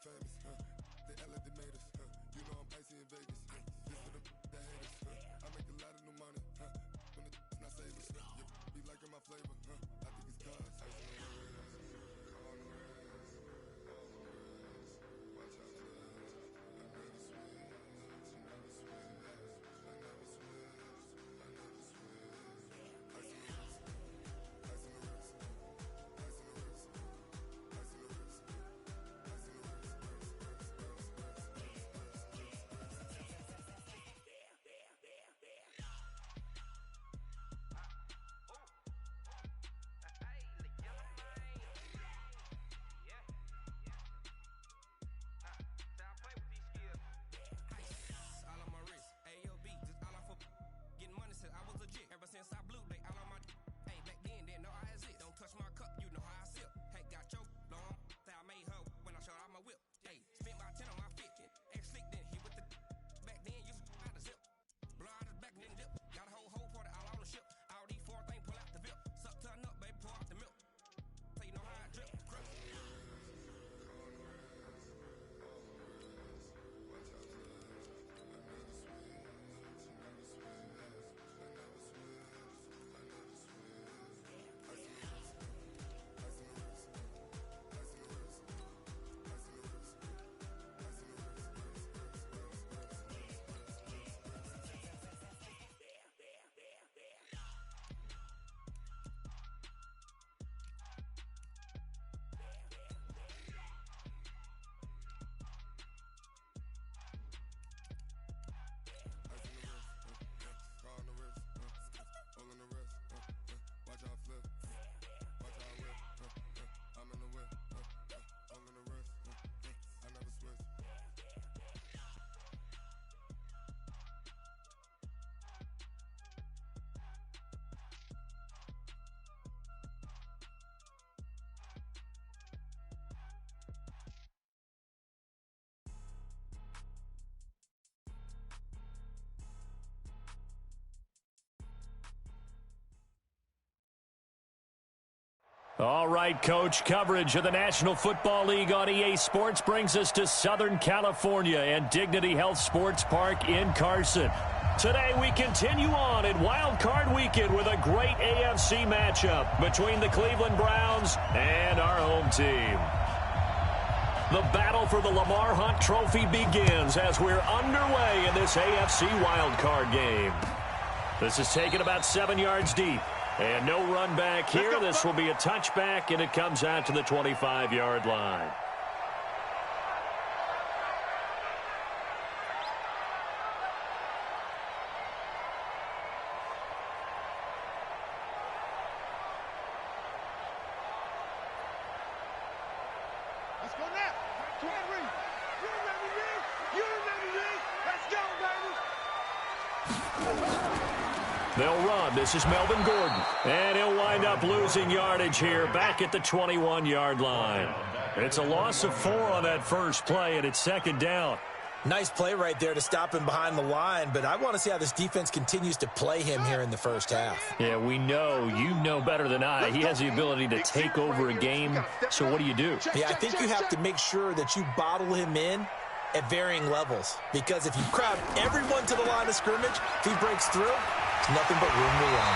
famous, they act like they made us, you know I'm icy in Vegas, this for the that haters, I make a lot of new money, when it's not savers, be liking my flavor, I think it's God's. Ice on the wrist, on the wrist, watch out for this, I never switch, I never switch, I never switch, I never switch, ice on the wrist, ice on the wrist, ice on the wrist, ice on the wrist. Since I blew, they all on my hey, back then, didn't know I exist. Don't touch my cup, you know how I sip. Hey, got your long, that I made her when I showed out my whip. Hey, spent about 10 on my fit. Ex slick, then he with the back then, used to out the zip. Blow out his back and then dip. Got a whole party all on the ship. All these four things, pull out the VIP. Suck, turn up, baby, pour out the milk. So you know how I drip. Crip. Watch out for this. I never switch, I never switch. All right, Coach, coverage of the National Football League on EA Sports brings us to Southern California and Dignity Health Sports Park in Carson. Today we continue on in Wild Card Weekend with a great AFC matchup between the Cleveland Browns and our home team. The battle for the Lamar Hunt Trophy begins as we're underway in this AFC Wild Card game. This is taken about 7 yards deep. And no run back here. This will be a touchback, and it comes out to the 25-yard line. Let's go now. Can't read. You ready, Reed? You ready, Reed? Let's go, baby. They'll run. This is Melvin Gordon. And he'll wind up losing yardage here back at the 21-yard line. It's a loss of 4 on that first play, and it's second down. Nice play right there to stop him behind the line, but I want to see how this defense continues to play him here in the first half. Yeah, we know. You know better than I. He has the ability to take over a game. So what do you do? Yeah, I think you have to make sure that you bottle him in at varying levels, because if you crowd everyone to the line of scrimmage, if he breaks through, it's nothing but room to run.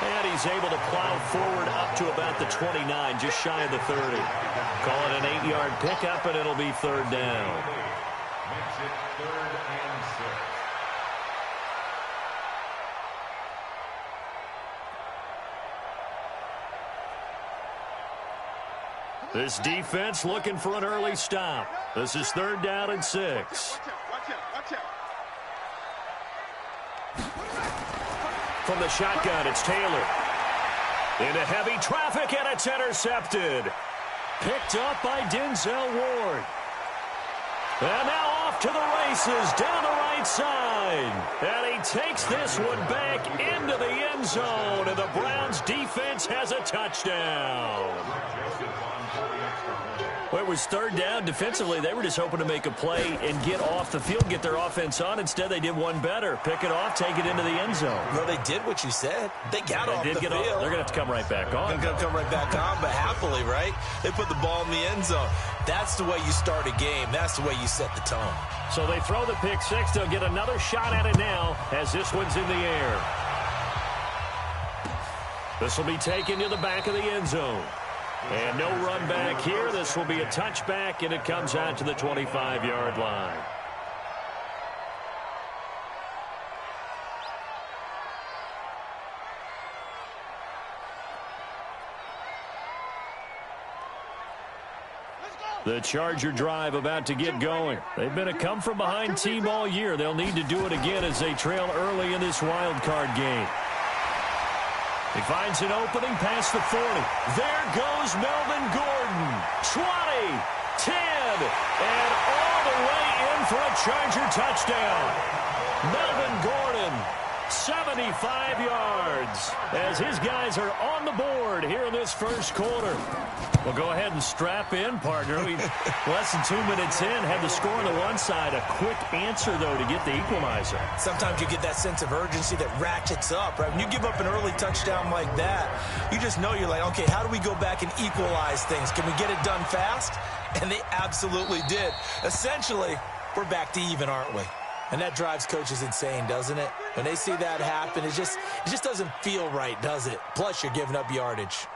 And he's able to plow forward up to about the 29, just shy of the 30. Call it an 8-yard pickup, and it'll be third down. Makes it 3rd and 6. This defense looking for an early stop. This is 3rd down and 6. Watch out. From the shotgun, it's Taylor. Into heavy traffic, and it's intercepted. Picked up by Denzel Ward. And now off to the races down the right side. And he takes this one back into the end zone, and the Browns defense has a touchdown. Well, Well, it was third down. Defensively, they were just hoping to make a play and get off the field, get their offense on. Instead, they did one better. Pick it off, take it into the end zone. Well, they did what you said. They got off the field. They're going to have to come right back on. They're going to come right back on, but happily, right? They put the ball in the end zone. That's the way you start a game. That's the way you set the tone. So they throw the pick six. They'll get another shot at it now as this one's in the air. This will be taken to the back of the end zone. And no run back here. This will be a touchback, and it comes out to the 25-yard line. The Charger drive about to get going. They've been a come-from-behind team all year. They'll need to do it again as they trail early in this wild card game. He finds an opening past the 40. There goes Melvin Gordon. 20, 10, and all the way in for a Charger touchdown. Melvin Gordon, 75 yards, as his guys are on the board here in this first quarter. Well, go ahead and strap in, partner. Less than 2 minutes in, had the score on the one side. A quick answer, though, to get the equalizer. Sometimes you get that sense of urgency that ratchets up, right? When you give up an early touchdown like that, you just know you're like, okay, how do we go back and equalize things? Can we get it done fast? And they absolutely did. Essentially, we're back to even, aren't we? And that drives coaches insane, doesn't it? When they see that happen, it just doesn't feel right, does it? Plus, you're giving up yardage.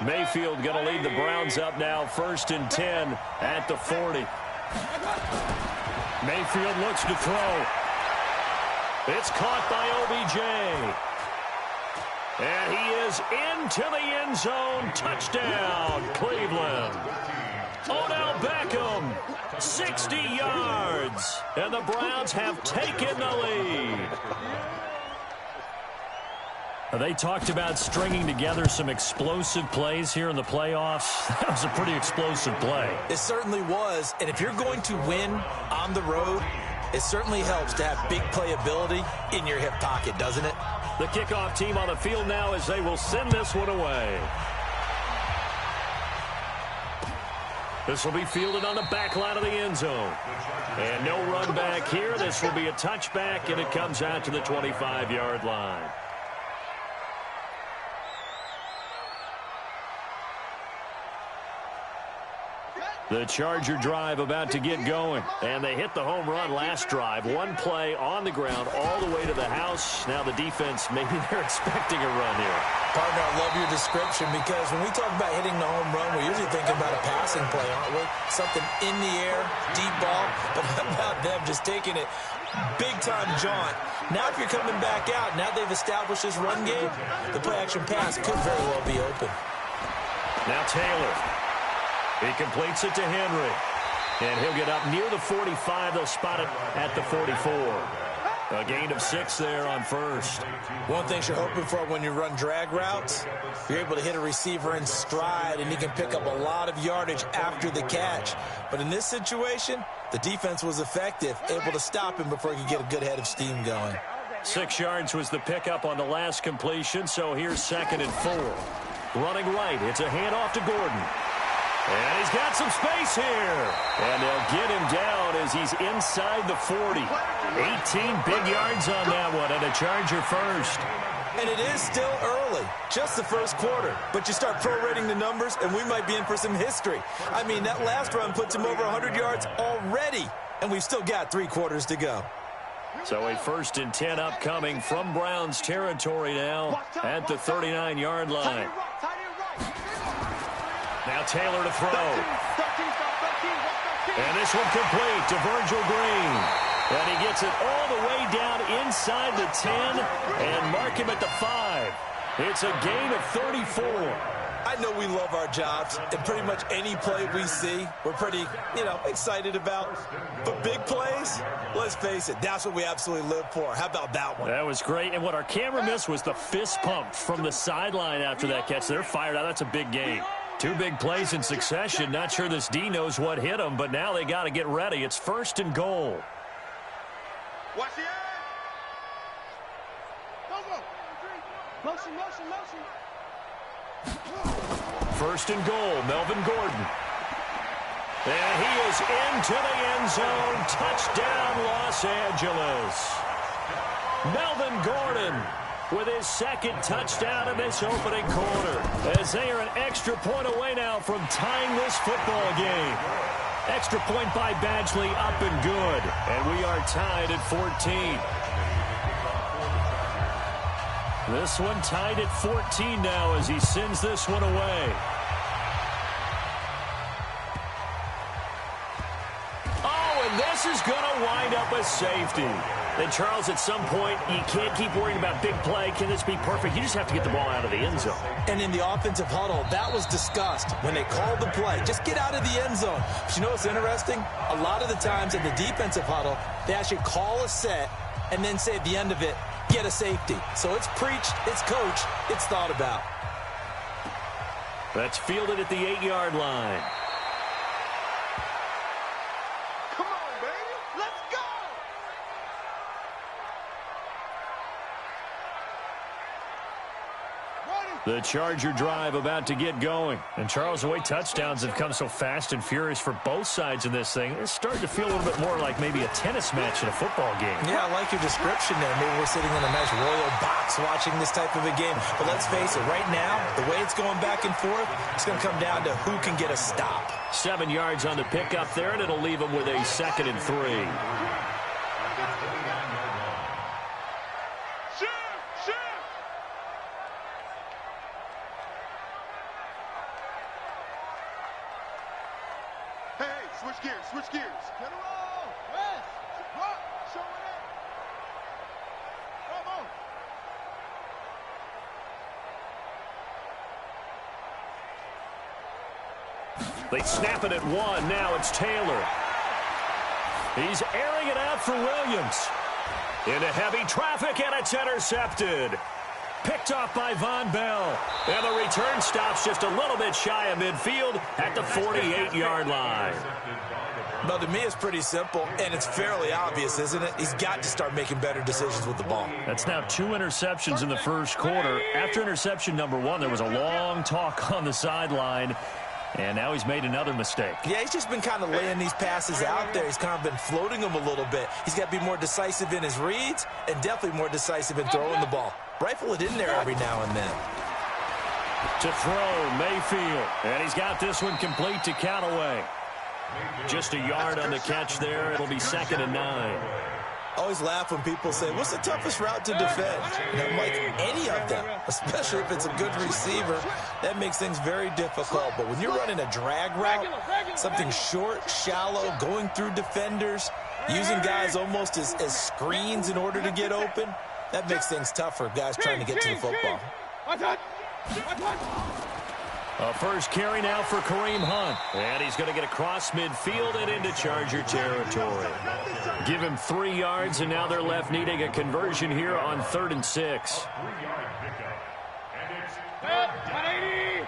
Mayfield going to lead the Browns up now, 1st and 10 at the 40. Mayfield looks to throw. It's caught by OBJ. And he is into the end zone. Touchdown, Cleveland. Odell Beckham, 60 yards. And the Browns have taken the lead. They talked about stringing together some explosive plays here in the playoffs. That was a pretty explosive play. It certainly was. And if you're going to win on the road, it certainly helps to have big playability in your hip pocket, doesn't it? The kickoff team on the field now as they will send this one away. This will be fielded on the back line of the end zone. And no run back here. This will be a touchback, and it comes out to the 25-yard line. The Charger drive about to get going. And they hit the home run last drive. One play on the ground all the way to the house. Now the defense, maybe they're expecting a run here. Partner, I love your description because when we talk about hitting the home run, we're usually thinking about a passing play, aren't we? Something in the air, deep ball. But how about them just taking it big-time jaunt? Now if you're coming back out, now they've established this run game, the play-action pass could very well be open. Now Taylor. He completes it to Henry. And he'll get up near the 45. They'll spot it at the 44. A gain of 6 there on first. One thing you're hoping for when you run drag routes, you're able to hit a receiver in stride, and he can pick up a lot of yardage after the catch. But in this situation, the defense was effective, able to stop him before he could get a good head of steam going. 6 yards was the pickup on the last completion, so here's 2nd and 4. Running right, it's a handoff to Gordon. And he's got some space here. And they'll get him down as he's inside the 40. 18 big yards on that one, and a Charger first. And it is still early, just the first quarter. But you start prorating the numbers, and we might be in for some history. I mean, that last run puts him over 100 yards already, and we've still got 3 quarters to go. So a 1st and 10 upcoming from Browns territory now at the 39-yard line. Now Taylor to throw. And this one complete to Virgil Green. And he gets it all the way down inside the 10 and mark him at the 5. It's a gain of 34. I know we love our jobs, and pretty much any play we see, we're pretty, excited about. But big plays, let's face it, that's what we absolutely live for. How about that one? That was great. And what our camera missed was the fist pump from the sideline after that catch. They're fired out. That's a big gain. 2 big plays in succession. Not sure this D knows what hit them, but now they got to get ready. It's 1st and goal. Watch the edge. Go. Motion. 1st and goal, Melvin Gordon. And he is into the end zone. Touchdown, Los Angeles. Melvin Gordon with his second touchdown in this opening quarter, as they are an extra point away now from tying this football game. Extra point by Badgley, up and good. And we are tied at 14. This one tied at 14 now as he sends this one away. Oh, and this is going to wind up a safety. Then, Charles, at some point, you can't keep worrying about big play. Can this be perfect? You just have to get the ball out of the end zone. And in the offensive huddle, that was discussed when they called the play. Just get out of the end zone. But you know what's interesting? A lot of the times in the defensive huddle, they actually call a set and then say at the end of it, get a safety. So it's preached, it's coached, it's thought about. That's fielded at the 8-yard line. Come on, baby. Let's go. The Charger drive about to get going. And Charles, the way touchdowns have come so fast and furious for both sides in this thing, it's starting to feel a little bit more like maybe a tennis match in a football game. Yeah, I like your description there. Maybe we're sitting in a nice royal box watching this type of a game. But let's face it, right now, the way it's going back and forth, it's going to come down to who can get a stop. 7 yards on the pickup there, and it'll leave them with a 2nd and 3. Switch gears. Get it all. West. Rock. Show it up. Come on. They snap it at 1. Now it's Taylor. He's airing it out for Williams. Into heavy traffic, and it's intercepted. Picked off by Von Bell. And the return stops just a little bit shy of midfield at the 48-yard line. Well, to me, it's pretty simple, and it's fairly obvious, isn't it? He's got to start making better decisions with the ball. That's now 2 interceptions in the first quarter. After interception number 1, there was a long talk on the sideline, and now he's made another mistake. Yeah, he's just been kind of laying these passes out there. He's kind of been floating them a little bit. He's got to be more decisive in his reads and definitely more decisive in throwing the ball. Rifle it in there every now and then. To throw, Mayfield, and he's got this one complete to Callaway. Just a yard on the catch there. It'll be 2nd and 9. I always laugh when people say, what's the toughest route to defend? And I'm like, any of them, especially if it's a good receiver. That makes things very difficult. But when you're running a drag route, something short, shallow, going through defenders, using guys almost as screens in order to get open, that makes things tough for guys trying to get to the football. A first carry now for Kareem Hunt. And he's going to get across midfield and into Charger territory. Give him 3 yards, and now they're left needing a conversion here on 3rd and 6. 180.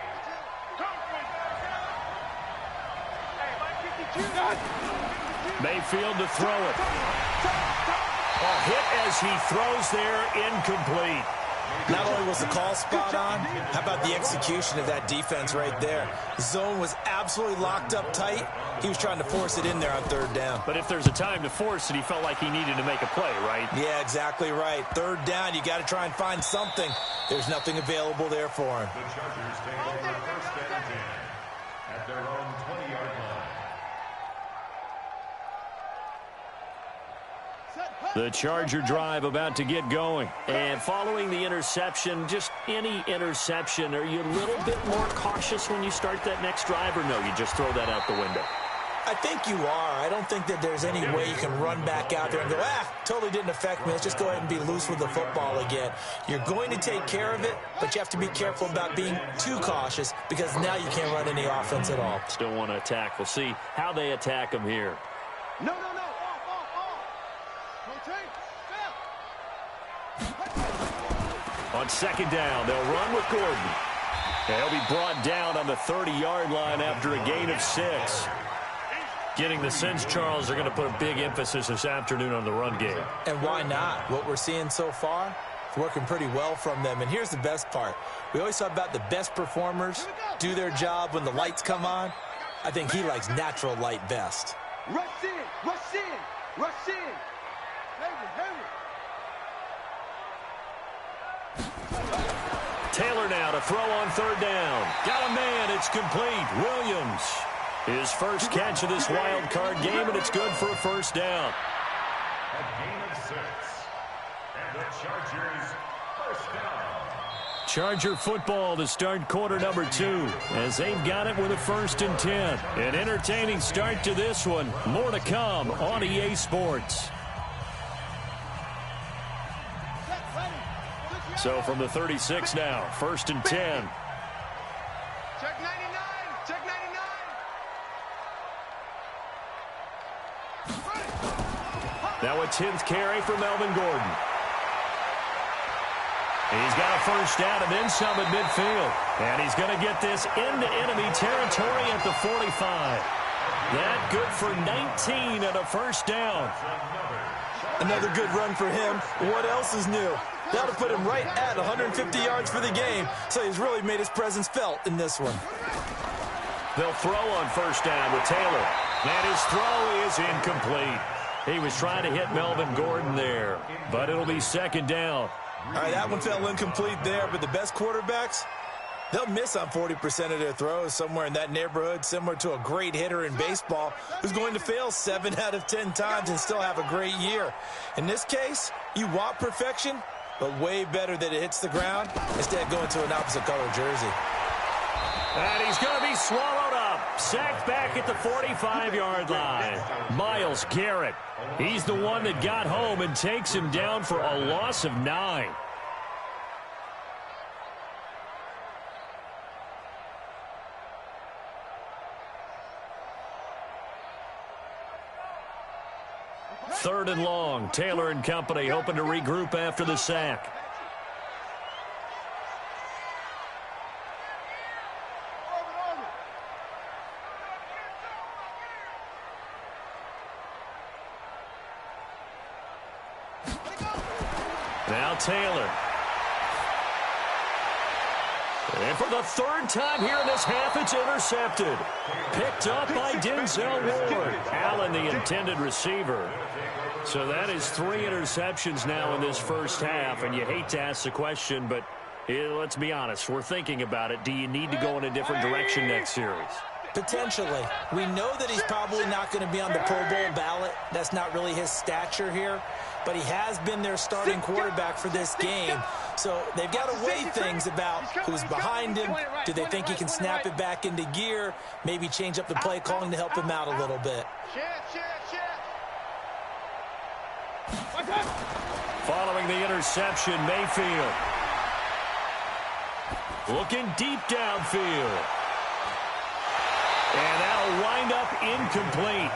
Mayfield to throw it. A hit as he throws there, incomplete. Not only was the call spot on, how about the execution of that defense right there? The zone was absolutely locked up tight. He was trying to force it in there on 3rd down. But if there's a time to force it, he felt like he needed to make a play, right? Yeah, exactly right. 3rd down, you got to try and find something. There's nothing available there for him. The Chargers take over 1st and 10 at their own 20-yard line. The Charger drive about to get going. And following the interception, just any interception, are you a little bit more cautious when you start that next drive, or no, you just throw that out the window? I think you are. I don't think that there's any way you can run back out there and go, totally didn't affect me. Let's just go ahead and be loose with the football again. You're going to take care of it, but you have to be careful about being too cautious because now you can't run any offense at all. Still want to attack. We'll see how they attack him here. No. Off. On 2nd down, they'll run with Gordon. And he'll be brought down on the 30-yard line after a gain of 6. Getting the sense, Charles, they're going to put a big emphasis this afternoon on the run game. And why not? What we're seeing so far, it's working pretty well from them. And here's the best part. We always talk about the best performers do their job when the lights come on. I think he likes natural light best. Rush in, rush in, rush in. Taylor now to throw on third down. Got a man, it's complete. Williams. His first catch of this wild card game, and it's good for a first down. A gain of 6. And the Chargers first down. Charger football to start quarter number 2 as they've got it with a 1st and 10. An entertaining start to this one. More to come on EA Sports. So from the 36 now, 1st and 10. Check 99, check 99. Now a 10th carry for Melvin Gordon. He's got a first down and then some at midfield. And he's going to get this into enemy territory at the 45. That good for 19 and a first down. Another good run for him. What else is new? That'll put him right at 150 yards for the game. So he's really made his presence felt in this one. They'll throw on first down with Taylor. And his throw is incomplete. He was trying to hit Melvin Gordon there, but it'll be 2nd down. All right, that one fell incomplete there, but the best quarterbacks, they'll miss on 40% of their throws, somewhere in that neighborhood, similar to a great hitter in baseball who's going to fail 7 out of 10 times and still have a great year. In this case, you want perfection, but way better that it hits the ground instead of going to an opposite color jersey. And he's going to be swallowed up. Sacked back at the 45-yard line. Myles Garrett. He's the one that got home and takes him down for a loss of 9. Third and long. Taylor and company hoping to regroup after the sack. Now Taylor. And for the 3rd time here in this half, it's intercepted. Picked up by Denzel Ward. Allen, the intended receiver. So that is 3 interceptions now in this first half, and you hate to ask the question, but let's be honest. We're thinking about it. Do you need to go in a different direction next series? Potentially. We know that he's probably not going to be on the Pro Bowl ballot. That's not really his stature here. But he has been their starting quarterback for this game. So they've got to weigh things about who's behind him. Do they think he can snap it back into gear? Maybe change up the play calling to help him out a little bit. Following the interception, Mayfield. Looking deep downfield. And that'll wind up incomplete.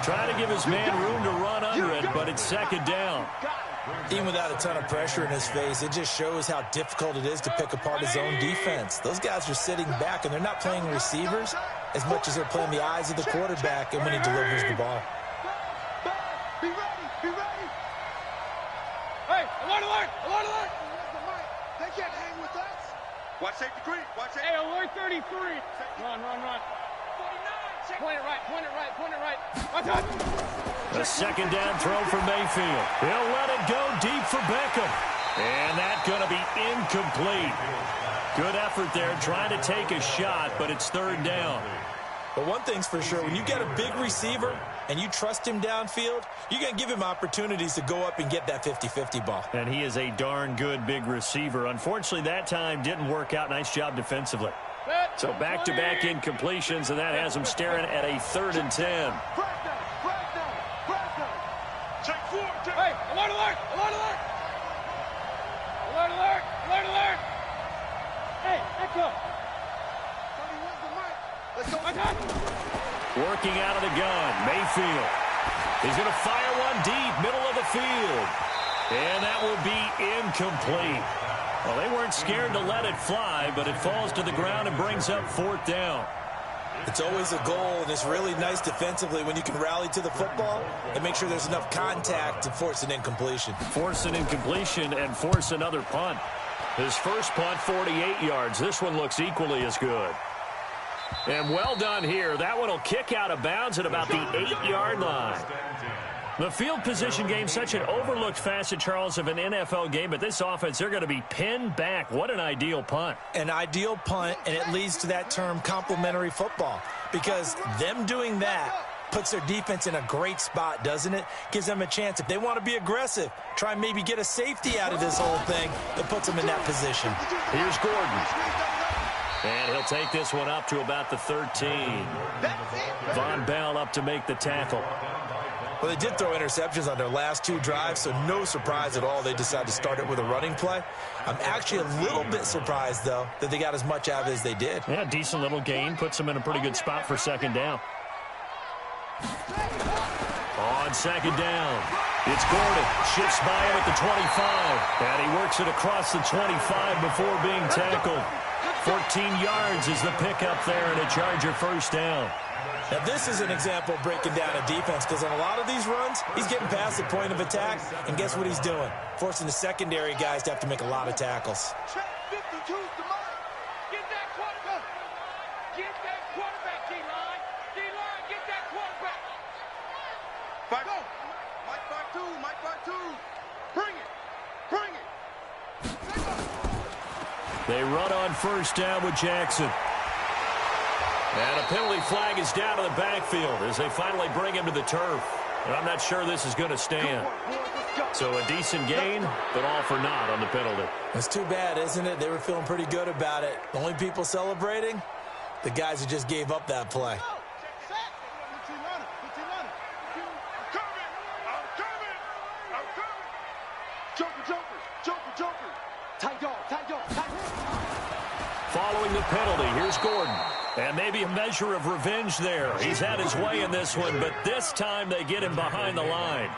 Trying to give his man room to run under it, but it's 2nd down. Even without a ton of pressure in his face, it just shows how difficult it is to pick apart his own defense. Those guys are sitting back, and they're not playing receivers as much as they're playing the eyes of the quarterback and when he delivers the ball. Be ready, be ready. Hey, alert, alert, alert, alert. They can't hang with us. Watch safety green, watch safety. Hey, alert 33. Run, run, run. 49. Point it right, point it right, point it right. Watch out. A 2nd down throw for Mayfield. He'll let it go deep for Beckham. And that's going to be incomplete. Good effort there trying to take a shot, but it's 3rd down. But one thing's for sure, when you got a big receiver and you trust him downfield, you're going to give him opportunities to go up and get that 50-50 ball. And he is a darn good big receiver. Unfortunately, that time didn't work out. Nice job defensively. So back-to-back incompletions, and that has him staring at a 3rd and 10. Check 4. Hey, alert, alert, alert, alert. Alert, alert, alert, alert. Hey, echo. Let's go. Working out of the gun, Mayfield. He's going to fire one deep, middle of the field. And that will be incomplete. Well, they weren't scared to let it fly, but it falls to the ground and brings up 4th down. It's always a goal, and it's really nice defensively when you can rally to the football and make sure there's enough contact to force an incompletion. Force an incompletion and force another punt. His first punt, 48 yards. This one looks equally as good. And well done here. That one will kick out of bounds at about the 8-yard line. The field position game, such an overlooked facet, Charles, of an NFL game, but this offense, they're going to be pinned back. What an ideal punt. An ideal punt, and it leads to that term complementary football, because them doing that puts their defense in a great spot, doesn't it? Gives them a chance. If they want to be aggressive, try and maybe get a safety out of this whole thing, that puts them in that position. Here's Gordon. And he'll take this one up to about the 13. Von Bell up to make the tackle. Well, they did throw interceptions on their last 2 drives, so no surprise at all they decided to start it with a running play. I'm actually a little bit surprised, though, that they got as much out of it as they did. Yeah, decent little gain. Puts them in a pretty good spot for second down. On second down, it's Gordon. Shifts by him at the 25. And he works it across the 25 before being tackled. 14 yards is the pickup there, and a Charger first down. Now, this is an example of breaking down a defense, because on a lot of these runs, he's getting past the point of attack, and guess what he's doing? Forcing the secondary guys to have to make a lot of tackles. Check 52's the mark. Get that quarterback. Get that quarterback, D-line. D-line, get that quarterback. Back go. Mike by 2, Mike by 2. Bring it. Bring it. They run on first down with Jackson. And a penalty flag is down to the backfield as they finally bring him to the turf. And I'm not sure this is going to stand. So a decent gain, but all for naught on the penalty. It's too bad, isn't it? They were feeling pretty good about it. The only people celebrating, the guys who just gave up that play. Following the penalty, here's Gordon. And maybe a measure of revenge there. He's had his way in this one, but this time they get him behind the line.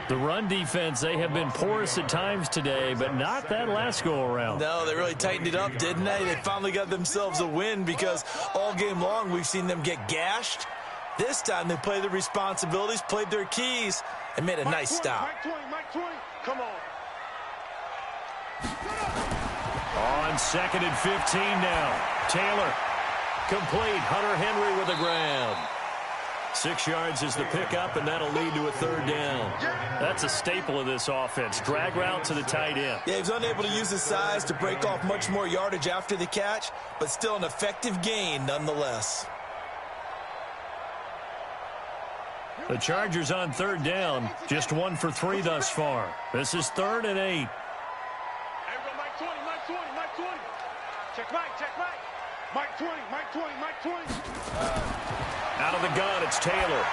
The run defense, they have been porous at times today, but not that last go-around. No, they really tightened it up, didn't they? They finally got themselves a win, because all game long we've seen them get gashed. This time they played their responsibilities, played their keys, and made a nice stop. Mike 20, come on. On second and 15 now. Taylor. Complete. Hunter Henry with the grab. 6 yards is the pickup, and that'll lead to a third down. That's a staple of this offense. Drag route to the tight end. Yeah, he was unable to use his size to break off much more yardage after the catch, but still an effective gain nonetheless. The Chargers on third down. Just 1 for 3 thus far. This is 3rd and 8. Check Mike. Mike 20, Mike 20, Mike 20. Out of the gun, it's Taylor.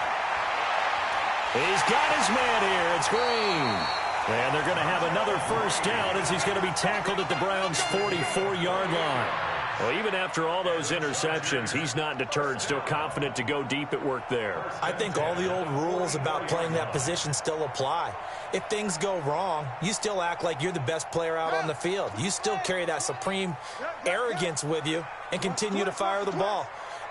He's got his man here. It's Green. And they're going to have another first down as he's going to be tackled at the Browns' 44-yard line. Well, even after all those interceptions, he's not deterred, still confident to go deep at work there. I think all the old rules about playing that position still apply. If things go wrong, you still act like you're the best player out on the field. You still carry that supreme arrogance with you and continue to fire the ball.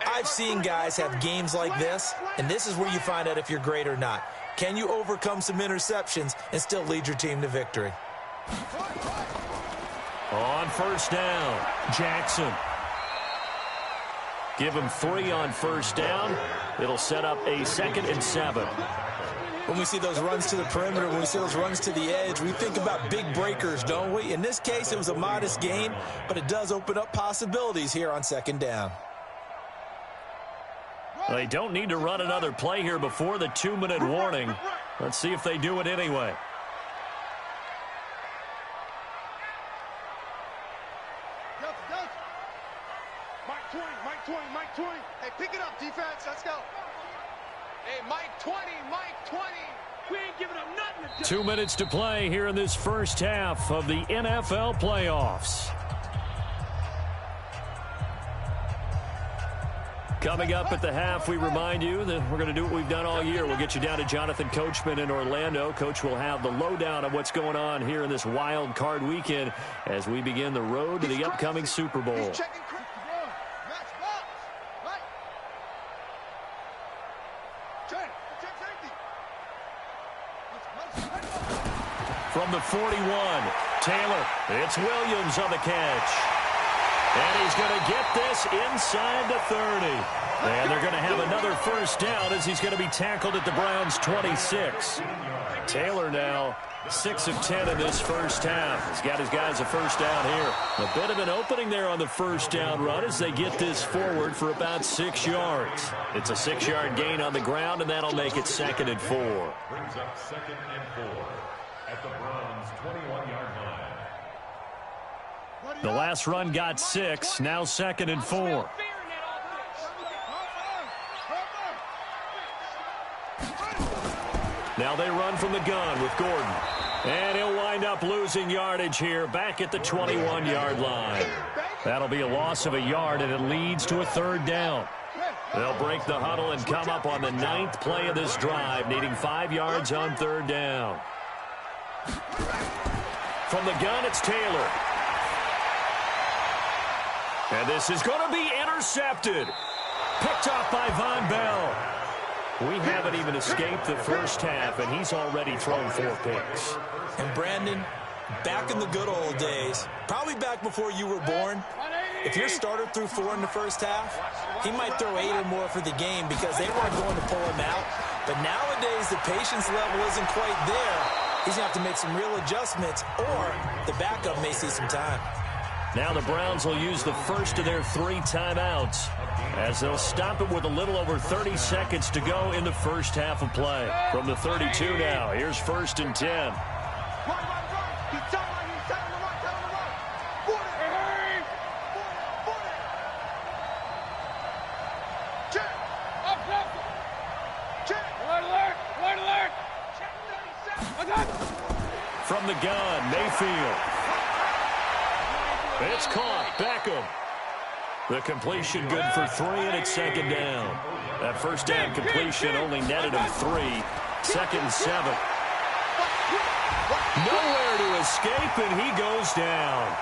I've seen guys have games like this, and this is where you find out if you're great or not. Can you overcome some interceptions and still lead your team to victory? On first down, Jackson. Give him 3 on first down. It'll set up a 2nd and 7. When we see those runs to the perimeter, when we see those runs to the edge, we think about big breakers, don't we? In this case, it was a modest gain, but it does open up possibilities here on second down. They don't need to run another play here before the 2-minute warning. Let's see if they do it anyway. Mike 20. Hey, pick it up, defense. Let's go. Hey, Mike 20. We ain't giving up nothing. 2 minutes to play here in this first half of the NFL playoffs. Coming up at the half, we remind you that we're going to do what we've done all year. We'll get you down to Jonathan Coachman in Orlando. Coach will have the lowdown of what's going on here in this wild card weekend as we begin the road to the upcoming Super Bowl. From the 41, Taylor. It's Williams on the catch. And he's going to get this inside the 30. And they're going to have another first down as he's going to be tackled at the Browns' 26. Taylor now 6 of 10 in this first half. He's got his guys a first down here. A bit of an opening there on the first down run as they get this forward for about 6 yards. It's a 6-yard gain on the ground, and that'll make it 2nd and 4. Brings up 2nd and 4 at the Browns' 21-yard line. The last run got 6, now 2nd and 4. Now they run from the gun with Gordon. And he'll wind up losing yardage here back at the 21-yard line. That'll be a loss of a yard, and it leads to a 3rd down. They'll break the huddle and come up on the 9th play of this drive, needing 5 yards on 3rd down. From the gun, it's Taylor. And this is going to be intercepted. Picked off by Von Bell. We haven't even escaped the first half, and he's already thrown 4 picks. And Brandon, back in the good old days, probably back before you were born, if your starter threw 4 in the first half, he might throw 8 or more for the game because they weren't going to pull him out. But nowadays, the patience level isn't quite there. He's going to have to make some real adjustments, or the backup may see some time. Now the Browns will use the first of their 3 timeouts as they'll stop it with a little over 30 seconds to go in the first half of play. From the 32 now, here's 1st and 10. From the gun, Mayfield. It's caught. Beckham. The completion good for 3, and it's 2nd down. That first down completion only netted him 3. 2nd and 7. Nowhere to escape, and he goes down.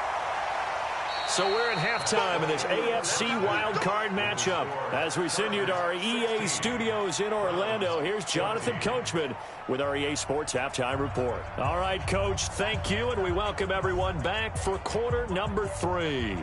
So we're at halftime in this AFC wildcard matchup. As we send you to our EA studios in Orlando, here's Jonathan Coachman with our EA Sports Halftime Report. All right, Coach, thank you, and we welcome everyone back for quarter number 3.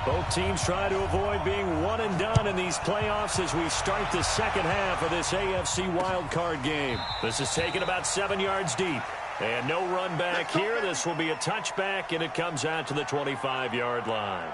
Both teams try to avoid being one and done in these playoffs as we start the second half of this AFC wildcard game. This is taken about 7 yards deep. And no run back here. This will be a touchback, and it comes out to the 25-yard line.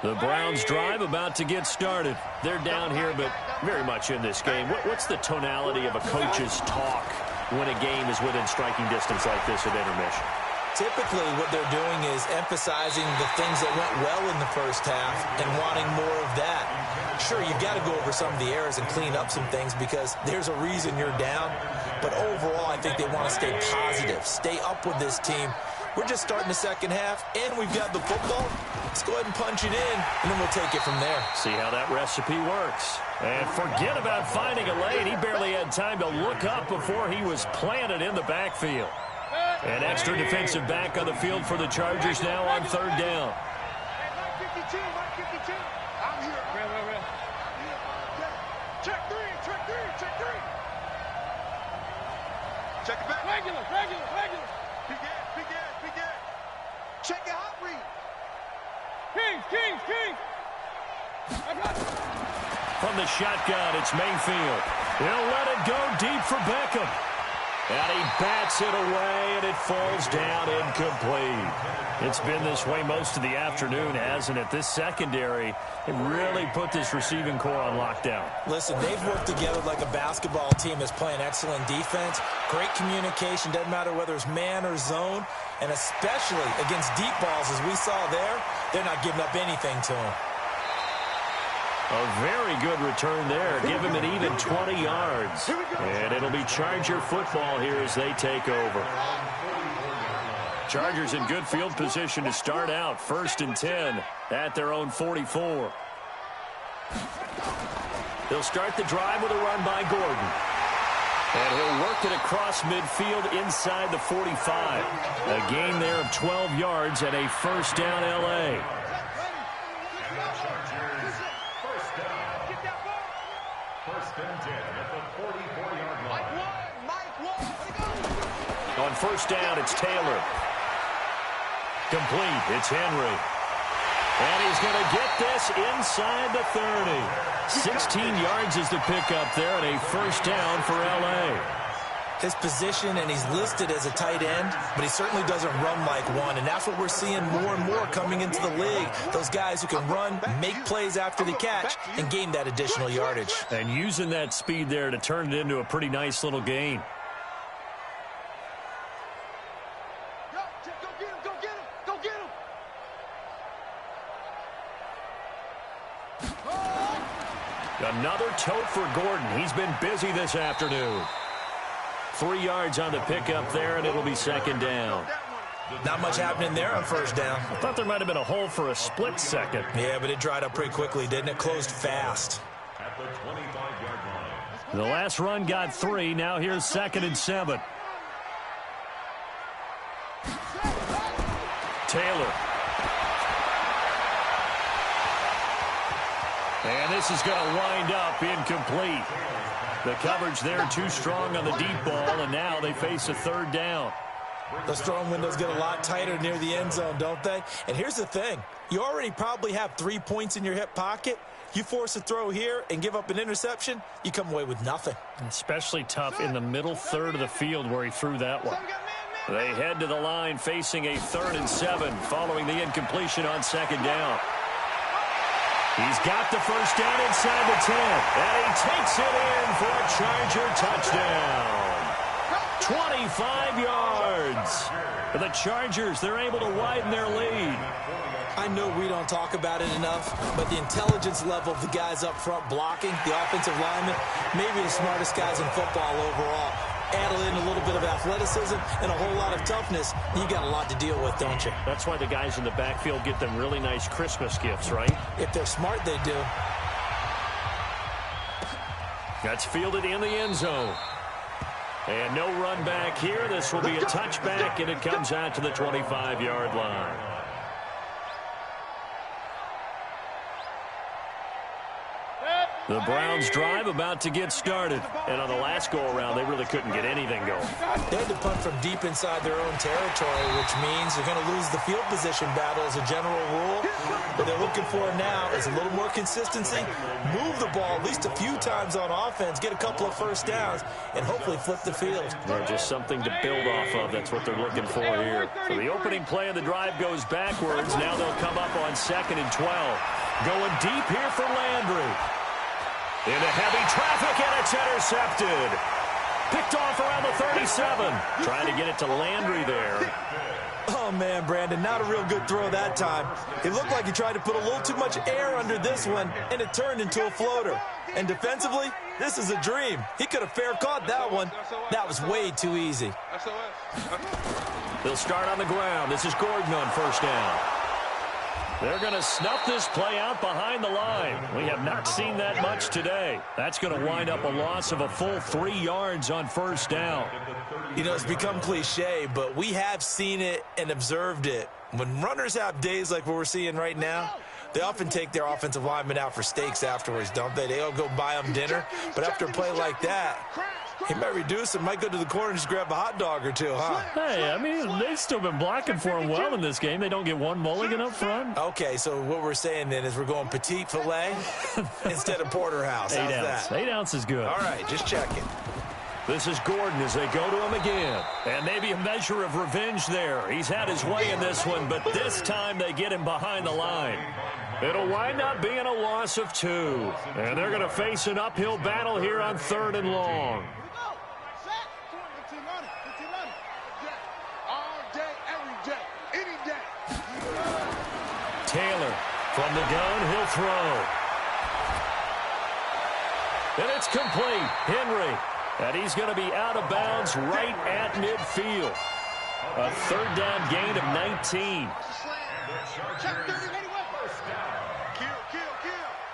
The Browns drive about to get started. They're down here, but very much in this game. What's the tonality of a coach's talk when a game is within striking distance like this at intermission? Typically, what they're doing is emphasizing the things that went well in the first half and wanting more of that. Sure, you've got to go over some of the errors and clean up some things because there's a reason you're down. But overall, I think they want to stay positive, stay up with this team. We're just starting the second half, and we've got the football. Let's go ahead and punch it in, and then we'll take it from there. See how that recipe works. And forget about finding a lane. He barely had time to look up before he was planted in the backfield. An extra defensive back on the field for the Chargers now on 3rd down. Check 3. Check it back. Regular. Begin. Check it out, read. King. From the shotgun, it's Mayfield. He'll let it go deep for Beckham. And he bats it away, and it falls down incomplete. It's been this way most of the afternoon, hasn't it? This secondary, it really put this receiving core on lockdown. Listen, they've worked together like a basketball team that's playing excellent defense. Great communication, doesn't matter whether it's man or zone. And especially against deep balls, as we saw there, they're not giving up anything to him. A very good return there. Give him an even 20 yards. And it'll be Charger football here as they take over. Chargers in good field position to start out. 1st and 10 at their own 44. They'll start the drive with a run by Gordon. And he'll work it across midfield inside the 45. A gain there of 12 yards and a first down L.A. First and 10 at the 44-yard line. On first down, it's Taylor. Complete. It's Henry. And he's going to get this inside the 30. 16 yards is the pickup there, and a first down for L.A. His position, and he's listed as a tight end, but he certainly doesn't run like one, and that's what we're seeing more and more coming into the league. Those guys who can run, make plays after the catch, and gain that additional yardage. And using that speed there to turn it into a pretty nice little gain. Another tote for Gordon. He's been busy this afternoon. 3 yards on the pickup there, and it'll be second down. Not much happening there on first down. I thought there might have been a hole for a split second. Yeah, but it dried up pretty quickly, didn't it? Closed fast. At the 25-yard line. The last run got 3. Now here's 2nd and 7. Taylor. And this is going to wind up incomplete. The coverage there too strong on the deep ball, and now they face a third down. Those throwing windows get a lot tighter near the end zone, don't they? And here's the thing. You already probably have 3 points in your hip pocket. You force a throw here and give up an interception, you come away with nothing. Especially tough in the middle third of the field where he threw that one. They head to the line facing a 3rd and 7 following the incompletion on second down. He's got the first down inside the 10, and he takes it in for a Charger touchdown. 25 yards. For the Chargers, they're able to widen their lead. I know we don't talk about it enough, but the intelligence level of the guys up front blocking, the offensive linemen, maybe the smartest guys in football overall. Add in a little bit of athleticism and a whole lot of toughness, you got a lot to deal with, don't you? That's why the guys in the backfield get them really nice Christmas gifts, right? If they're smart, they do. That's fielded in the end zone. And no run back here. This will be a touchback, and it comes out to the 25-yard line. The Browns drive about to get started. And on the last go-around, they really couldn't get anything going. They had to punt from deep inside their own territory, which means they're going to lose the field position battle as a general rule. What they're looking for now is a little more consistency, move the ball at least a few times on offense, get a couple of first downs, and hopefully flip the field. They're just something to build off of. That's what they're looking for here. So the opening play of the drive goes backwards. Now they'll come up on 2nd and 12. Going deep here for Landry. Into heavy traffic, and it's intercepted. Picked off around the 37. Trying to get it to Landry there. Oh, man, Brandon, not a real good throw that time. It looked like he tried to put a little too much air under this one, and it turned into a floater. And defensively, this is a dream. He could have fair caught that one. That was way too easy. They'll start on the ground. This is Gordon on first down. They're going to snuff this play out behind the line. We have not seen that much today. That's going to wind up a loss of a full 3 yards on first down. You know, it's become cliche, but we have seen it and observed it. When runners have days like what we're seeing right now, they often take their offensive linemen out for steaks afterwards, don't they? They all go buy them dinner. But after a play like that, he might reduce it, might go to the corner and just grab a hot dog or two, huh? Hey, I mean, they've still been blocking for him well in this game. They don't get one mulligan up front. Okay, so what we're saying then is we're going petite filet instead of porterhouse. How's that? 8 ounce is good. All right, just checking. This is Gordon as they go to him again. And maybe a measure of revenge there. He's had his way in this one, but this time they get him behind the line. It'll wind up being a loss of 2. And they're going to face an uphill battle here on 3rd and long. Taylor from the gun, he'll throw. And it's complete. Henry. And he's going to be out of bounds right at midfield. A 3rd down gain of 19.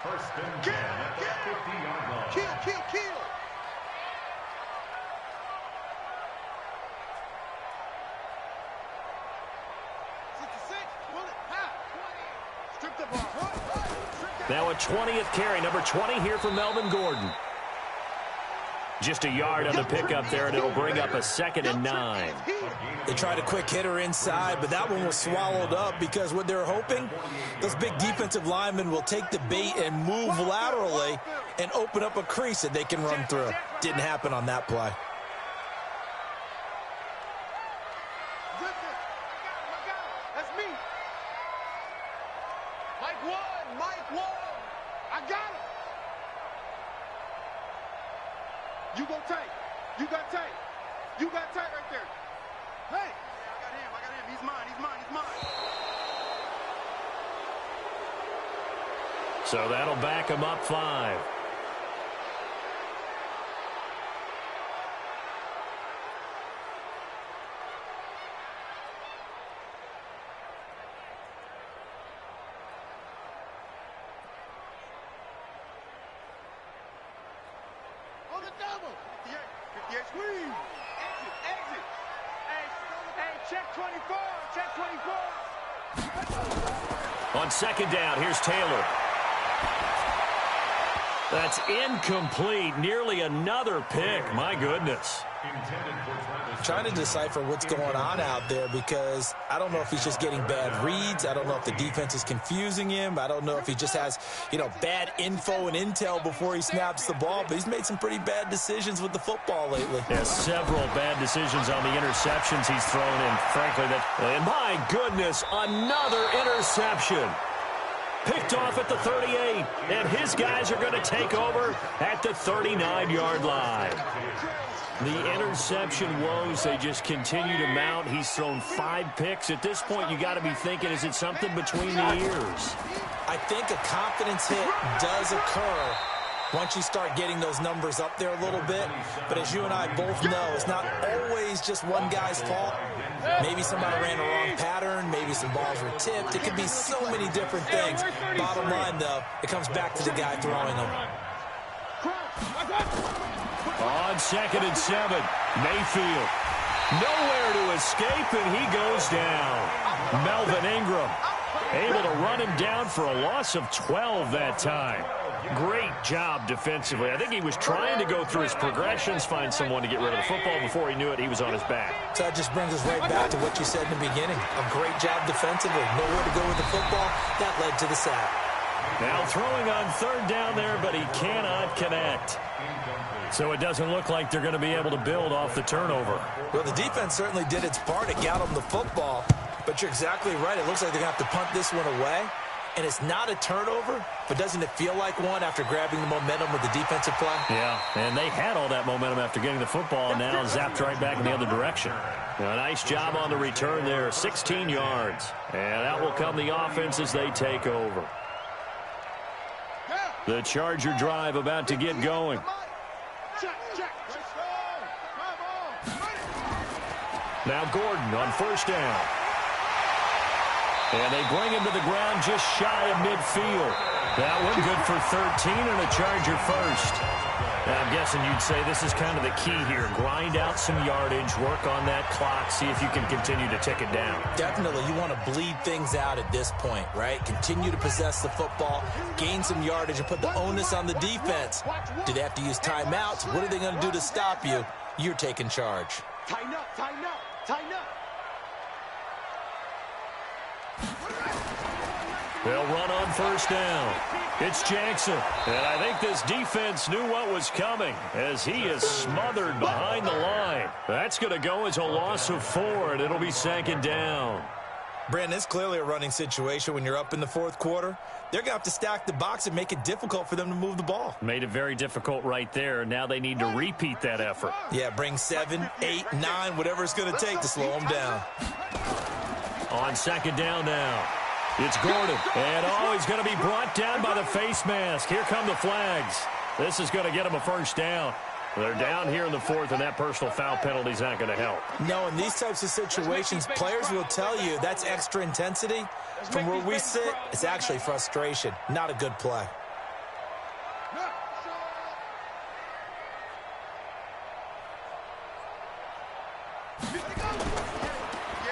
First and 10 at the 50-yard line. Kill. Now a 20th carry, number 20 here for Melvin Gordon. Just a yard on the pickup there, and it'll bring up a 2nd and 9. They tried a quick hitter inside, but that one was swallowed up because what they're hoping, those big defensive linemen will take the bait and move laterally and open up a crease that they can run through. Didn't happen on that play. That's me. Mike 1. I got it. You go tight. You got tight. You got tight right there. Hey. Yeah, I got him. He's mine. So that'll back him up 5. On the double. 58 squeeze. Exit. Hey, check 24. On 2nd down, here's Taylor. That's incomplete. Nearly another pick. My goodness. Trying to decipher what's going on out there because I don't know if he's just getting bad reads. I don't know if the defense is confusing him. I don't know if he just has, bad info and intel before he snaps the ball. But he's made some pretty bad decisions with the football lately. Yeah, several bad decisions on the interceptions he's thrown in. Frankly, and my goodness, another interception. Picked off at the 38, and his guys are going to take over at the 39-yard line. The interception woes, they just continue to mount. He's thrown 5 picks. At this point, you got to be thinking, is it something between the ears? I think a confidence hit does occur once you start getting those numbers up there a little bit. But as you and I both know, it's not always just one guy's fault. Maybe somebody ran a wrong pattern. Maybe some balls were tipped. It could be so many different things. Bottom line, though, it comes back to the guy throwing them. On 2nd and 7, Mayfield. Nowhere to escape, and he goes down. Melvin Ingram able to run him down for a loss of 12 that time. Great job defensively. I think he was trying to go through his progressions, find someone to get rid of the football. Before he knew it, he was on his back. So that just brings us right back to what you said in the beginning. A great job defensively. Nowhere to go with the football. That led to the sack. Now throwing on 3rd down there, but he cannot connect. So it doesn't look like they're going to be able to build off the turnover. Well, the defense certainly did its part to get them the football. But you're exactly right. It looks like they're going to have to punt this one away. And it's not a turnover, but doesn't it feel like one after grabbing the momentum with the defensive play? Yeah, and they had all that momentum after getting the football, and now zapped right back in the other direction. Now, a nice job on the return there, 16 yards. And that will come the offense as they take over. The Charger drive about to get going. Now Gordon on 1st down. And they bring him to the ground just shy of midfield. That one good for 13 and a Charger first. Now I'm guessing you'd say this is kind of the key here. Grind out some yardage, work on that clock, see if you can continue to tick it down. Definitely. You want to bleed things out at this point, right? Continue to possess the football, gain some yardage, and put the onus on the defense. Do they have to use timeouts? What are they going to do to stop you? You're taking charge. Tighten up. They'll run on 1st down. It's Jackson. And I think this defense knew what was coming as he is smothered behind the line. That's going to go as a loss of 4, and it'll be 2nd down. Brandon, it's clearly a running situation when you're up in the 4th quarter. They're going to have to stack the box and make it difficult for them to move the ball. Made it very difficult right there. Now they need to repeat that effort. Yeah, bring 7, 8, 9, whatever it's going to take to slow them down. On 2nd down now. It's Gordon. And, he's going to be brought down by the face mask. Here come the flags. This is going to get him a 1st down. They're down here in the 4th, and that personal foul penalty is not going to help. No, in these types of situations, players will tell you that's extra intensity. From where we sit, it's actually frustration. Not a good play.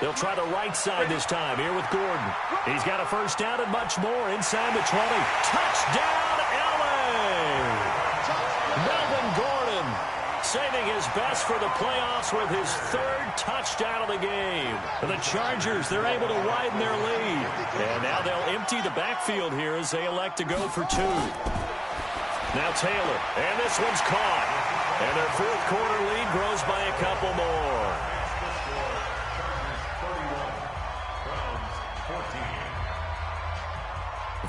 They'll try the right side this time here with Gordon. He's got a 1st down and much more inside the 20. Touchdown, L.A. Melvin Gordon his best for the playoffs with his third touchdown of the game. The Chargers, they're able to widen their lead. And now they'll empty the backfield here as they elect to go for 2. Now Taylor, and this one's caught. And their fourth quarter lead grows by a couple more.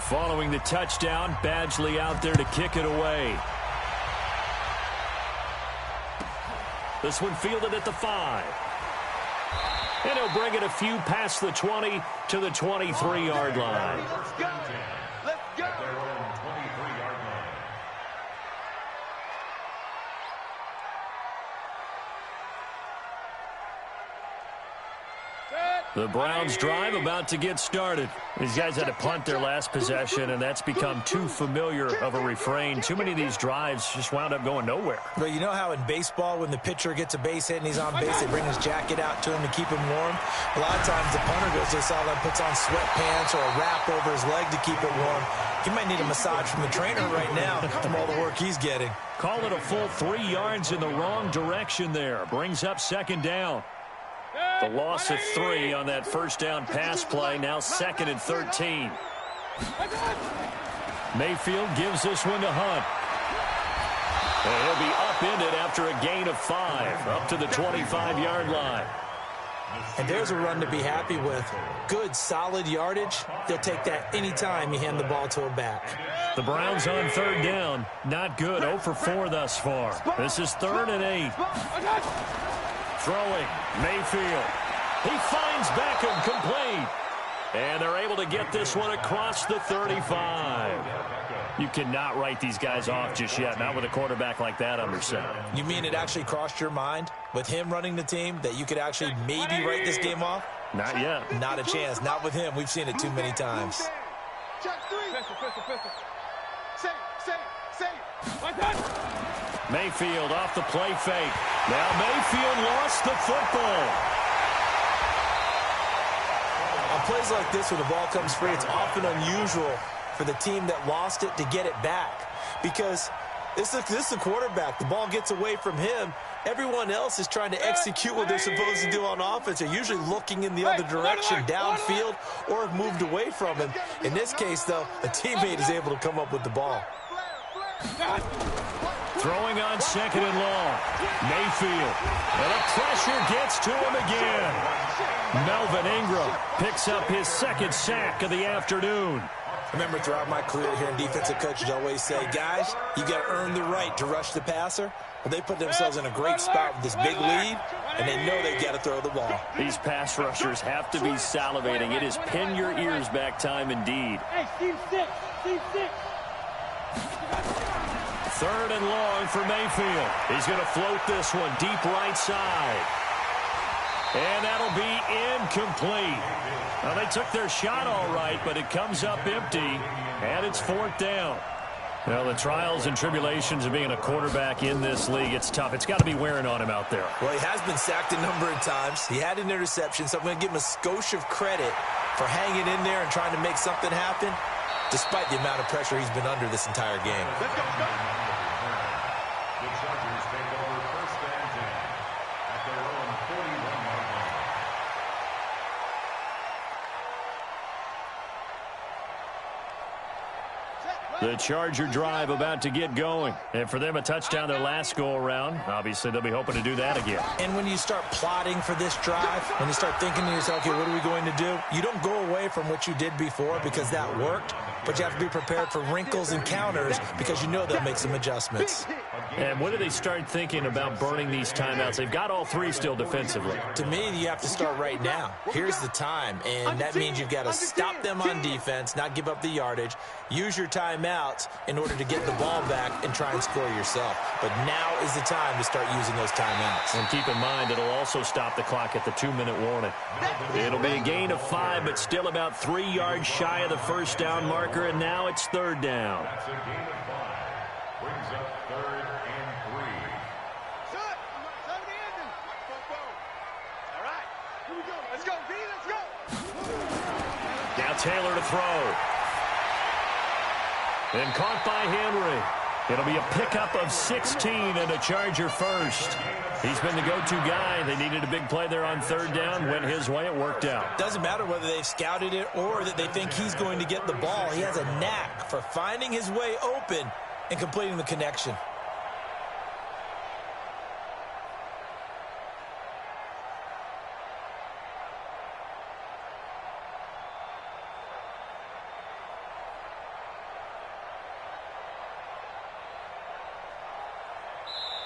Following the touchdown, Badgley out there to kick it away. This one fielded at the 5. And he'll bring it a few past the 20 to the 23-yard line. Let's go. Let's go. The Browns drive about to get started. These guys had to punt their last possession, and that's become too familiar of a refrain. Too many of these drives just wound up going nowhere. But you know how in baseball, when the pitcher gets a base hit and he's on base, they bring his jacket out to him to keep him warm? A lot of times the punter goes to the sideline, puts on sweatpants or a wrap over his leg to keep it warm. He might need a massage from the trainer right now from all the work he's getting. Call it a full 3 yards in the wrong direction there. Brings up second down. The loss of 3 on that first down pass play, now 2nd and 13. Mayfield gives this one to Hunt. And he'll be upended after a gain of 5, up to the 25-yard line. And there's a run to be happy with. Good, solid yardage. They'll take that anytime you hand the ball to a back. The Browns on third down. Not good, 0 for 4 thus far. This is 3rd and 8. Throwing, Mayfield. He finds Beckham, complete. And they're able to get this one across the 35. You cannot write these guys off just yet, not with a quarterback like that under center. You mean it actually crossed your mind, with him running the team, that you could actually maybe write this game off? Not yet. Not a chance. Not with him. We've seen it too many times. Mayfield off the play fake. Now Mayfield lost the football. On plays like this where the ball comes free, it's often unusual for the team that lost it to get it back. Because this is the quarterback. The ball gets away from him. Everyone else is trying to execute what they're supposed to do on offense. They're usually looking in the other direction, downfield, or have moved away from him. In this case, though, a teammate is able to come up with the ball. Throwing on 2nd and long. Mayfield. And the pressure gets to him again. Melvin Ingram picks up his 2nd sack of the afternoon. Remember, throughout my career here in defensive coaches always say, guys, you got to earn the right to rush the passer. Well, they put themselves in a great spot with this big lead, and they know they've got to throw the ball. These pass rushers have to be salivating. It is pin your ears back time indeed. Hey, Steve 6. Steve 6. 3rd and long for Mayfield. He's going to float this one deep right side. And that'll be incomplete. Well, they took their shot all right, but it comes up empty, and it's 4th down. Well, the trials and tribulations of being a quarterback in this league, it's tough. It's got to be wearing on him out there. Well, he has been sacked a number of times. He had an interception, so I'm going to give him a skosh of credit for hanging in there and trying to make something happen, despite the amount of pressure he's been under this entire game. The Chargers take over 1st and 10 at their own 41-yard line. The Charger drive about to get going. And for them, a touchdown their last go-around. Obviously, they'll be hoping to do that again. And when you start plotting for this drive, when you start thinking to yourself, okay, what are we going to do? You don't go away from what you did before because that worked, but you have to be prepared for wrinkles and counters because you know they'll make some adjustments. And when do they start thinking about burning these timeouts? They've got all 3 still defensively. To me, you have to start right now. Here's the time, and that means you've got to stop them on defense, not give up the yardage, use your timeouts in order to get the ball back and try and score yourself. But now is the time to start using those timeouts. And keep in mind, it'll also stop the clock at the 2-minute warning. It'll be a gain of 5, but still about 3 yards shy of the first down marker, and now it's 3rd down. That's a gain of 5. Brings up 3rd and 3. All right, here we go. Let's go, B. Let's go. Now Taylor to throw. And caught by Henry. It'll be a pickup of 16 and a Charger first. He's been the go-to guy. They needed a big play there on third down. Went his way. It worked out. Doesn't matter whether they've scouted it or that they think he's going to get the ball. He has a knack for finding his way open and completing the connection.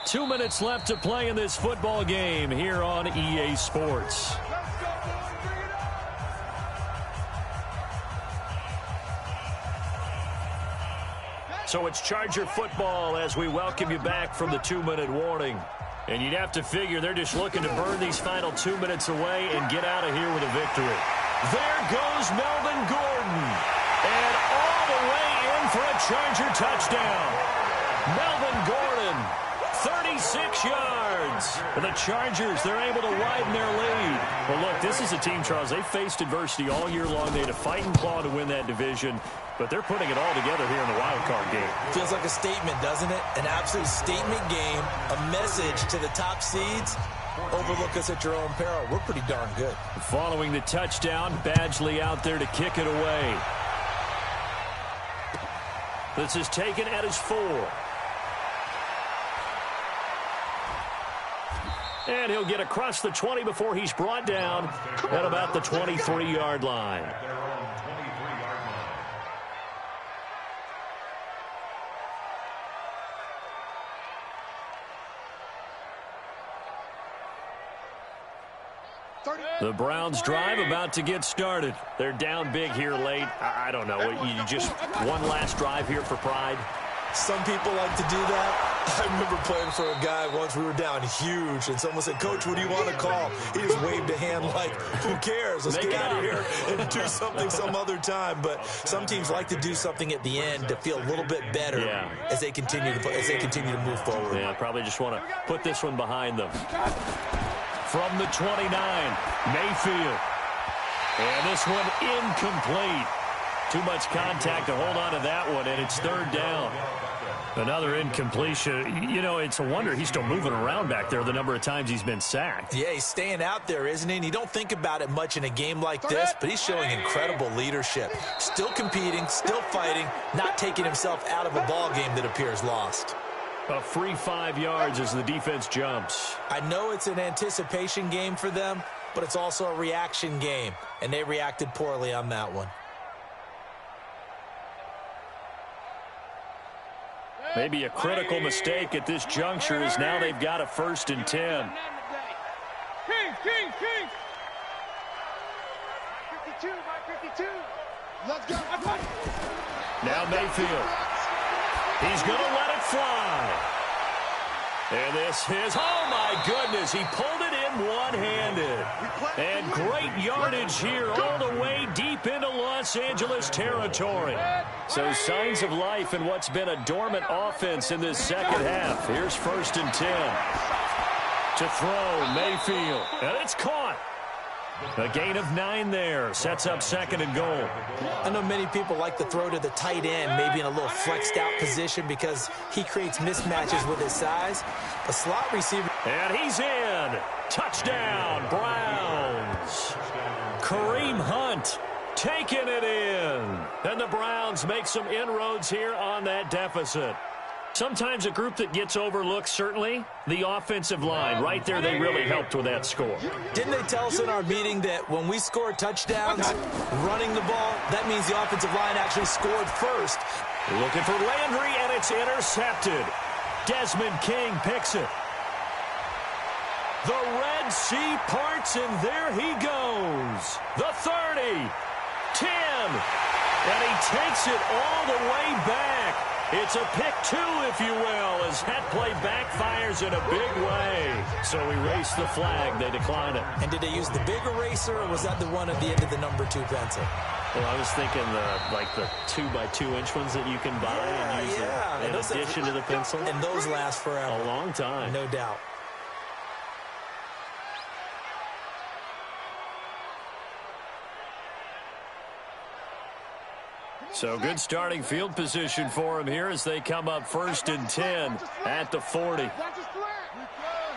Two minutes left to play in this football game here on EA Sports. So it's Charger football as we welcome you back from the 2-minute warning. And you'd have to figure they're just looking to burn these final 2 minutes away and get out of here with a victory. There goes Melvin Gordon. And all the way in for a Charger touchdown. Melvin Gordon. 36 yards. And the Chargers, they're able to widen their lead. Well, look, this is a team, Charles, they faced adversity all year long. They had to fight and claw to win that division, but they're putting it all together here in the wild card game. Feels like a statement, doesn't it? An absolute statement game, a message to the top seeds. Overlook us at your own peril. We're pretty darn good. Following the touchdown, Badgley out there to kick it away. This is taken at his 4. And he'll get across the 20 before he's brought down at about the 23-yard line. The Browns drive about to get started. They're down big here late. I don't know. You just one last drive here for pride. Some people like to do that. I remember playing for a guy once. We were down huge, and someone said, "Coach, what do you want to call?" He just waved a hand like, "Who cares? Let's get out of here and do something some other time." But some teams like to do something at the end to feel a little bit better as they continue to play, as they continue to move forward. Yeah, probably just want to put this one behind them. From the 29, Mayfield. And this one incomplete. Too much contact to hold on to that one, and it's third down. Another incompletion. You know, it's a wonder he's still moving around back there the number of times he's been sacked. Yeah, he's staying out there, isn't he? And you don't think about it much in a game like this, but he's showing incredible leadership. Still competing, still fighting, not taking himself out of a ball game that appears lost. A free 5 yards as the defense jumps. I know it's an anticipation game for them, but it's also a reaction game, and they reacted poorly on that one. Maybe a critical mistake at this juncture is now they've got a 1st and 10. King. 52, my 52. Let's go. Now Mayfield. He's going to let it fly. And this is, oh my goodness, he pulled it in one-handed. And great yardage here all the way deep into Los Angeles territory. So signs of life in what's been a dormant offense in this second half. Here's 1st and 10. To throw, Mayfield. And it's caught. A gain of 9 there. Sets up 2nd and goal. I know many people like to throw to the tight end, maybe in a little flexed out position because he creates mismatches with his size. A slot receiver. And he's in. Touchdown, Browns. Kareem Hunt taking it in. And the Browns make some inroads here on that deficit. Sometimes a group that gets overlooked, certainly, the offensive line. Right there, they really helped with that score. Didn't they tell us in our meeting that when we score touchdowns, running the ball, that means the offensive line actually scored first? Looking for Landry, and it's intercepted. Desmond King picks it. The Red Sea parts, and there he goes. The 30, 10, and he takes it all the way back. It's a pick 2, if you will, as that play backfires in a big way. So erase the flag. They decline it. And did they use the big eraser, or was that the one at the end of the number 2 pencil? Well, I was thinking the 2x2-inch ones that you can buy and use in addition to the pencil. And those last forever. A long time. No doubt. So good starting field position for him here as they come up 1st and 10 at the 40.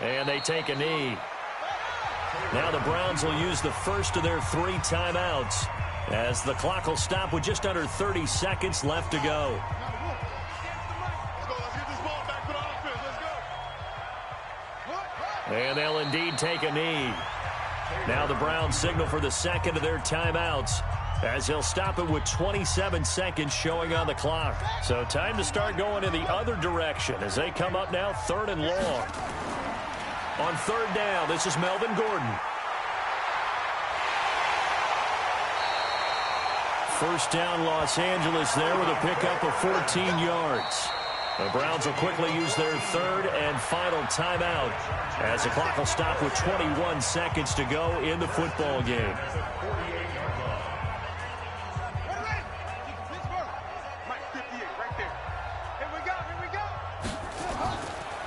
And they take a knee. Now the Browns will use the first of their 3 timeouts as the clock will stop with just under 30 seconds left to go. And they'll indeed take a knee. Now the Browns signal for the second of their timeouts as they'll stop it with 27 seconds showing on the clock. So time to start going in the other direction as they come up now 3rd and long. On 3rd down, this is Melvin Gordon. First down, Los Angeles there with a pickup of 14 yards. The Browns will quickly use their 3rd and final timeout as the clock will stop with 21 seconds to go in the football game.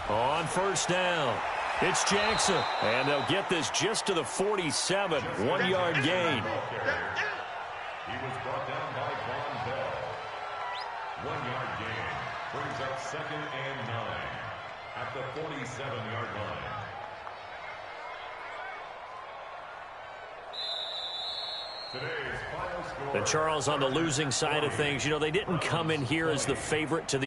On 1st down, it's Jackson, and they'll get this just to the 47, 1-yard gain. He was brought down by Von Bell. 1-yard gain brings up 2nd and 9 at the 47-yard line. Today's final score. And Charles, on the losing side of things, you know, they didn't come in here as the favorite to the